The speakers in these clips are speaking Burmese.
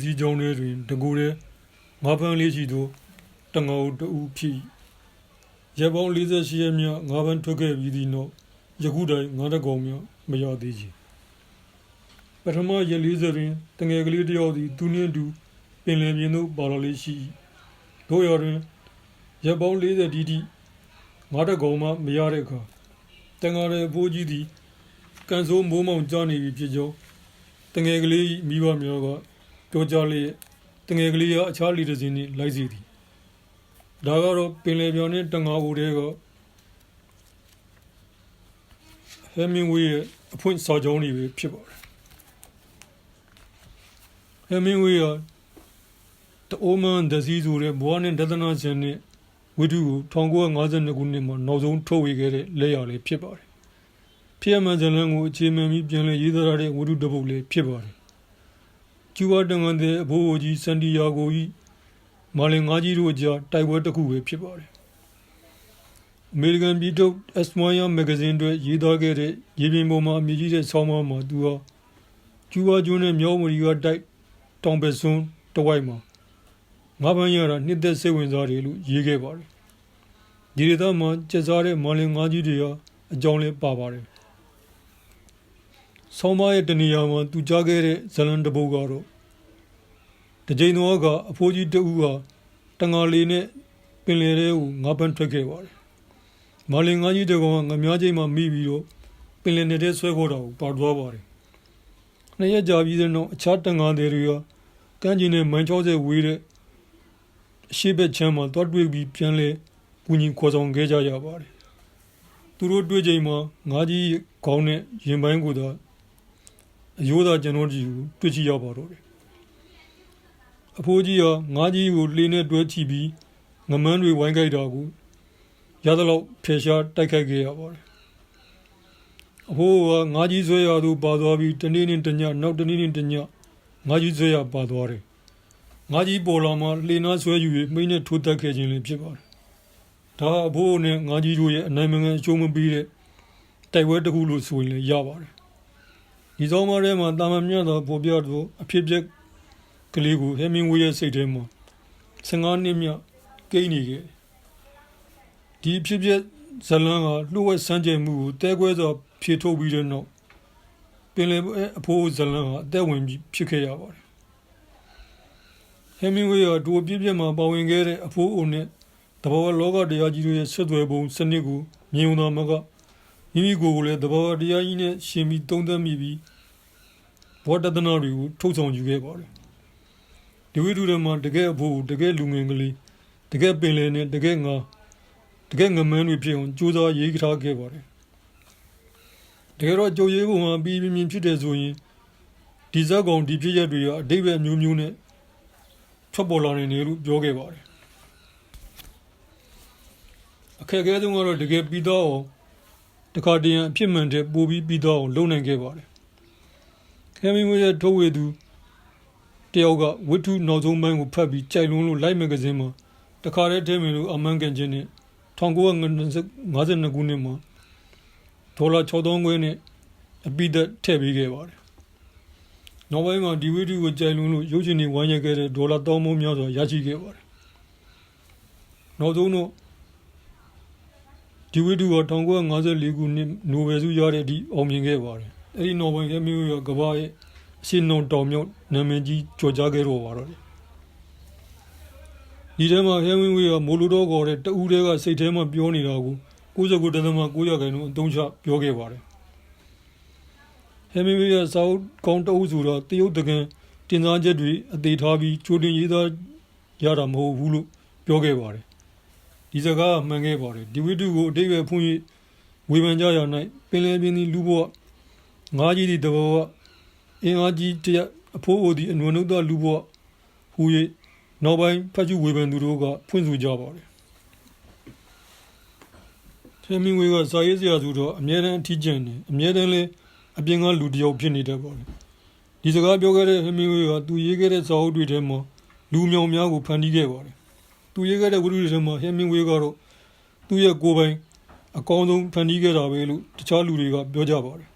စည်းကြောင်းတွေတွင်တကူတဲ့ငါးဖမ်းလေးရှိသောတငါဦးတူဖြစ်ရက်ပေါင်း48ရက်မြငါးဖမ်းထွက်ခဲ့ပြီးသည့်နောက်ယခုတိုင်ငါးတကောင်မြမရသေးချေပထမရက်40တွင်တငယ်ကလေးတစ်ယောက်သည်သူနှင့်အတူပင်လယ်ပြင်သို့ပါလာလေးရှိတို့ရတွင်ရက်ပေါင်း40တိတိငါးတကောင်မှမရတဲ့အခါတငါရဲ့အဖိုးကြီးသည်ကန်ဆိုးမိုးမောင်ကြားနေပြီဖြစ်ကြောင်းတငယ်ကလေးမိဘများကပြောကြားလျက်တငယ်ကလေးကအခြားလီတစ်စင်းနှင့်လိုက်စီသည်ဒါကတော့ပင်လယ်ပြင်နှင့်တငါဦးတွေကဟဲမင်ဝေးရဲ့အဖွင့်စာကြောင်းတွေပဲဖြစ်ပါတယ်ဟဲမင်ဝေးကတအိုမန်ဒစီဆိုတဲ့ဘွားနဲ့ဒသနာရှင်နဲ့ဝိတုကို1952ခုနှစ်မှာနောက်ဆုံးထုတ်ဝေခဲ့တဲ့လက်ရာလေးဖြစ်ပါတယ်ဖြစ်မှန်ဇလန်ကိုအခြေမှန်ပြီးပြန်လည်ရေးသားထားတဲ့ဝိတုတပုတ်လေးဖြစ်ပါတယ်ကျူဝါတန်ကန်တဲ့အဘိုးအိုကြီးစန်တီယာဂိုကြီးမာလင်ငါးကြီးတို့အကြားတိုက်ပွဲတစ်ခုပဲဖြစ်ပါတယ်အမေရိကန်ပြည်ထုတ် Esquire မဂ္ဂဇင်းတွေရေးသားခဲ့တဲ့ရေပြင်ပေါ်မှာအမြင့်ကြီးတဲ့ဆောင်းပါးမှာသူဟာကျူဝါကျွန်းနဲ့မြောက်အမေရိကတိုက်တောင်ဘက်စွန်းတဝိုက်မှာငါးပန်းရတာနှစ်သက်စိတ်ဝင်စားတယ်လို့ရေးခဲ့ပါတယ်ဒီဒေသမှာကျက်စားတဲ့မာလင်ငါးကြီးတွေဟာအကြောင်းလည်းပါပါတယ်ဆောင်းပါးရဲ့တနေရာမှာသူကြားခဲ့တဲ့ဇလန်တပုတ်ကတော့တကြိမ်တော့ကအဖိုးကြီးတဦးဟာတငါလေးနဲ့ပင်လယ်ထဲကိုငါးပန်းထွက်ခဲ့ပါတယ်မာလင်ငါးကြီးတကောင်ကငမြားချိန်မှာမိပြီးတော့ပင်လယ်နယ်ထဲဆွဲခေါ်တာကိုပါသွားပါတယ်နှစ်ရက်ကြာပြီးတဲ့နောက်အခြားတငါတွေတွေကကမ်းခြေနဲ့မိုင်60ဝေးတဲ့အရှိဘက်ချမ်းမှာတွားတွေ့ပြီးပြန်လဲကူညီခေါ်ဆောင်ခဲ့ကြရပါတယ်သူတို့တွေ့ချိန်မှာငါးကြီးခေါင်းနဲ့ရင်ပိုင်းကိုသာအယိုးသာကျွန်တော်ကြီးကိုတွေ့ချရပါတော့တယ်အဖိုးကြီးကငါးကြီးကိုလှေနဲ့တွဲချပြီးငမန်းတွေဝိုင်းကြိုက်တာကိုရသလောက်ဖယ်ရှားတိုက်ခိုက်ခဲ့ရပါတယ်အဖိုးကငါးကြီးဆွဲရသူပါသွားပြီးတနေ့နဲ့တညနောက်တနေ့နဲ့တညငါးကြီးဆွဲရပါသွားတယ်ငါးကြီးပေါ်လာမှလှေနာဆွဲယူ၍မိနဲ့ထိုးတက်ခဲ့ခြင်းလည်းဖြစ်ပါတယ်ဒါအဖိုးနဲ့ငါးကြီးတို့ရဲ့အနိုင်မငယ်အကျိုးမပေးတဲ့တိုက်ပွဲတစ်ခုလို့ဆိုရင်လည်းရပါတယ်ဒီဆောင်မထဲမှာတာမန်မြတ်သောပေါ်ပြသောအဖြစ်အပျက်ကလေးကိုဟဲမင်ဝေးရဲ့စိတ်ထဲမှာ15နှစ်မြကိန်းနေခဲ့ဒီဖြစ်ပျက်ဇလန်းကလှုပ်ဝက်စမ်းကြယ်မှုကိုတဲခွဲစွာဖြေထုတ်ပြီးတဲ့နောက်ပင်လယ်အဖိုးဇလန်းကအသက်ဝင်ပြီးဖြစ်ခဲ့ရပါတယ်ဟဲမင်ဝေးကဒိုပြည့်ပြည့်မှာပါဝင်ခဲ့တဲ့အဖိုးအိုနဲ့တဘာဝလောကတရားကြီးတို့ရဲ့ဆက်သွယ်ပုံစနစ်ကိုမြင်ုံသာမကမိမိကိုယ်ကိုလည်းတဘာဝတရားကြီးနဲ့ရှင်ပြီးသုံးသပ်မိပြီးဘောတဒနာတွေကိုထုတ်ဆောင်ယူခဲ့ပါတယ်ဒီဝိတုထဲမှာတကယ်အဖိုးတကယ်လူငယ်ကလေးတကယ်ပင်လယ်နဲ့တကယ်ငမန်းတွေဖြစ်အောင်ကြိုးစားရေးထားခဲ့ပါတယ်တကယ်တော့ကြိုရေးပုံမှာပြီးပြင်းဖြစ်တယ်ဆိုရင်ဒီဇက်ကောင်ဒီဖြစ်ရက်တွေကအတိတ်ပဲမျိုးမျိုးနဲ့ထွက်ပေါ်လာနေတယ်လို့ပြောခဲ့ပါတယ်အခက်အခဲဆုံးကတော့တကယ်ပြီးတော့တခါတည်းအဖြစ်မှန်တဲ့ပို့ပြီးတော့လုံနိုင်ခဲ့ပါတယ်ခဲမင်းဝရဲ့ထုတ်ဝေသူတယောက်ကဝိထုနောက်ဆုံးပိုင်းကိုဖတ်ပြီးကြိုက်လွန်းလို့လိုက်မဂ္ဂဇင်းမှာတခါတည်းထဲမြင်လို့အမှန်ကန်ခြင်းနဲ့1952ခုနှစ်မှာဒေါ်လာ6000ခွဲနဲ့အပိသက်ထည့်ပေးခဲ့ပါတယ်နောက်ပိုင်းမှာဒီဝိထုကိုကြိုက်လွန်းလို့ရုပ်ရှင်တွေဝိုင်းရခဲ့တဲ့ဒေါ်လာ1000မိုးများစွာရရှိခဲ့ပါတယ်နောက်ဆုံးတော့ဒီဝိတုက1954ခုနှစ်နိုဘယ်ဆုရတဲ့အထိအောင်မြင်ခဲ့ပါတယ်။အဲဒီနောက်ပိုင်းကမျိုးရကဘာရဲ့အရှင်းနှုံတောင်မြောက်နာမည်ကြီးကြော်ကြားခဲ့တော့ပါတော့တယ်။ဒီထဲမှာဟဲဝင်းဝေးကမိုလိုတော့ခေါ်တဲ့တဦးတည်းကစိတ်ထဲမှာပြောနေတာကို99.9%အသုံးချပြောခဲ့ပါတယ်။ဟဲဝင်းဝေးကစာအုပ်ကောင်းတအုပ်ဆိုတော့တရုတ်တကန်တင်စားချက်တွေအသေးထားပြီးချိုးတင်ရေးသားရတာမဟုတ်ဘူးလို့ပြောခဲ့ပါတယ်။ဒီစကားမှန်ခဲ့ပါတယ်ဒီဝိတုကိုအတိတ်ပဲဖွင့်၍ဝေဖန်ကြရ၌ပင်လယ်ပြင်သည်လူဘဝငါးကြီးသည်တဘောအင်အားကြီးတရအဖိုးအိုသည်အနွယ်နှုတ်သောလူဘဝဟူ၍နောက်ပိုင်းဖတ်ကြည့်ဝေဖန်သူတို့ကဖွင့်ဆိုကြပါတယ်ဟဲမင်ဝေးကစာရေးဆရာဆိုတော့အမြဲတမ်းအထီးကျန်တယ်အမြဲတမ်းလည်းအပြင်ကလူတစ်ယောက်ဖြစ်နေတတ်ပါတယ်ဒီစကားပြောခဲ့တဲ့ဟဲမင်ဝေးကသူရေးခဲ့တဲ့စာအုပ်တွေထဲမှာလူမြောင်များကိုဖန်တီးခဲ့ပါတယ်သူရေးခဲ့တဲ့ဝိတုတွေထဲမှာဟဲမင်ဝေးကတော့သူ့ရဲ့ကိုယ်ပိုင်အကောင်းဆုံးဖန်တီးခဲ့တာပဲလို့တခြားလူတွေကပြောကြပါတယ်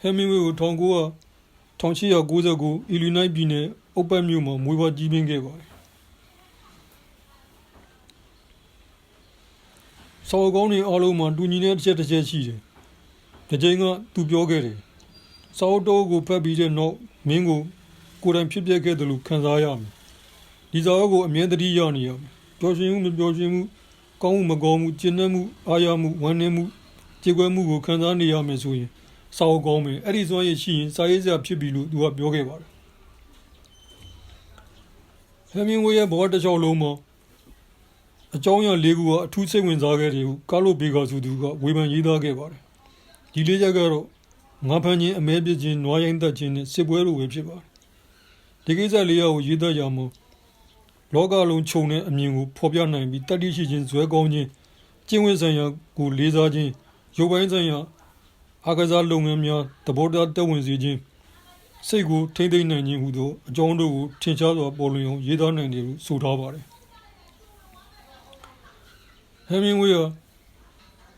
ဟဲမင်ဝေးကို1954 1899 Illinois ပြည်နယ်အုပ်ပတ်မြို့မှာမွေးဖွားကြီးပြင်းခဲ့ပါတယ်ဆောင်းကောင်းတွေအားလုံးမှာတူညီတဲ့တစ်ချက်ရှိတယ်တစ်ချိန်ကသူပြောခဲ့တယ်ဆောင်းတောကိုဖတ်ပြီးတဲ့နောက်မင်းကိုကိုယ်တိုင်ဖြစ်ပျက်ခဲ့တယ်လို့ခံစားရမယ်ဒီစာအုပ်ကိုအမြဲတမ်းရနေရမယ်ပျော်ရွှင်မှုမပျော်ရွှင်မှုကောင်းမှုမကောင်းမှုကျဉ်းနှံ့မှုအားရမှုဝမ်းနည်းမှုကြေကွဲမှုကိုခံစားနေရမယ်ဆိုရင်စာအုပ်ကောင်းမယ်အဲ့ဒီစွမ်းရည်ရှိရင်စာရေးစရာဖြစ်ပြီလို့သူကပြောခဲ့ပါတယ်ဟမ်မင်ဝေးရဲ့ဘဝတစ်လျှောက်လုံးမှာအကြောင်းအရာ၄ခုကအထူးစိတ်ဝင်စားခဲ့တယ်ဟုကာလိုဘေဂါဆိုသူကဝေဖန်ရေးသားခဲ့ပါတယ်ဒီလေးချက်ကတော့ငါးဖမ်းခြင်းအမဲပစ်ခြင်းနွားရိုင်းတက်ခြင်းနဲ့စစ်ပွဲလိုပဲဖြစ်ပါတယ်ဒီကိစ္စလေးကိုရေးသားရမှာလောကလုံးခြုံတဲ့အမြင်ကိုဖော်ပြနိုင်ပြီးတတိရှိခြင်းဇွဲကောင်းခြင်းကျင့်ဝတ်ဆိုင်ရာကိုလေးစားခြင်းရုပ်ပိုင်းဆိုင်ရာအားကစားလုပ်ငန်းများသဘောတရားတက်ဝင်စေခြင်းစိတ်ကိုထိမ့်သိမ့်နိုင်ခြင်းဟူသောအကြောင်းတို့ကိုထင်ရှားစွာပေါ်လွင်အောင်ရေးသားနိုင်တယ်လို့ဆိုထားပါတယ်ဟမ်မင်ဝေးက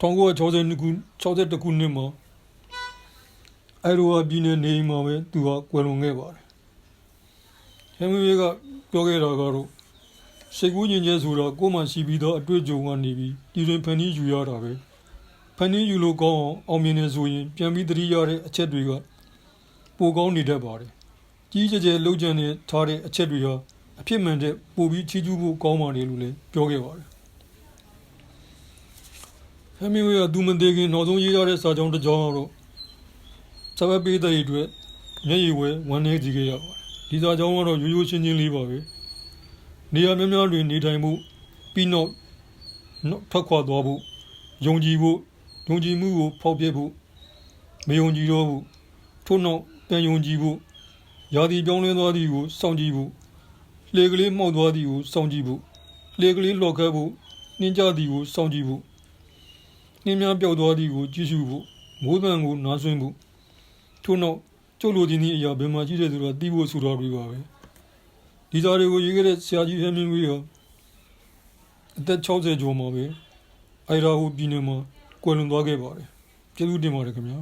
1962ခုနှစ်မှာအိုင်ရိုဝါပြည်နယ်နေအိမ်မှာပဲသူကကွယ်လွန်ခဲ့ပါတယ်ဟမ်မင်ဝေးကပြောခဲ့တာကတော့စိတ်ကူးညင်ကျဲဆိုတာကိုယ်မှရှိပြီးတော့အတွေ့အကြုံကနေပြီးဒီတွင်ဖန်တီးယူရတာပဲဖန်တီးယူလို့ကောင်းအောင်မြင်နေဆိုရင်ပြန်ပြီးသတိရတဲ့အချက်တွေကပိုကောင်းနေတတ်ပါတယ်ကြီးကျယ်လှုပ်ကြံနေထားတဲ့အချက်တွေဟာအဖြစ်မှန်တဲ့ပိုပြီးချီးကျူးဖို့ကောင်းပါတယ်လို့လည်းပြောခဲ့ပါတယ်ဟမ်မင်ဝေးကသူမသေးခင်နောက်ဆုံးရေးထားတဲ့စာကြောင်းတစ်ကြောင်းကတော့စာပေပေးတဲ့အတွက်မျက်ရည်ဝဲဝမ်းနည်းကြည့်ခဲ့ရပါတယ်ဒီစာကြောင်းကတော့ရိုးရိုးရှင်းရှင်းလေးပါပဲနေရာများများတွင်နေထိုင်မှုပြီးနောက်ထွက်ခွာသွားဖို့ယုံကြည်မှုကိုဖောက်ပြဖို့မယုံကြည်တော့ဘူးထို့နောက်ပြန်ယုံကြည်ဖို့ရာသီပြောင်းလဲသွားသည်ကိုစောင့်ကြည့်ဖို့လှေကလေးမှောက်သွားသည်ကိုစောင့်ကြည့်ဖို့လှေကလေးလှော်ခဲ့ဖို့နှင်းကြသည်ကိုစောင့်ကြည့်ဖို့နှင်းများပျောက်သွားသည်ကိုကြည့်ရှုဖို့မိုးသံကိုနားဆွင့်ဖို့ထို့နောက်ကျုပ်လိုချင်သည့်အရာဘယ်မှာရှိတယ်ဆိုတာသိဖို့ဆိုတာတွေပါပဲဒီစာတွေကိုရေးခဲ့တဲ့ဆရာကြီးဟမ်မင်ဝေးဟာအသက်60ကျော်မှာပဲအိုင်ဒါဟိုပြည်နယ်မှာကွယ်လွန်သွားခဲ့ပါတယ်ကျေးဇူးတင်ပါတယ်ခင်ဗျာ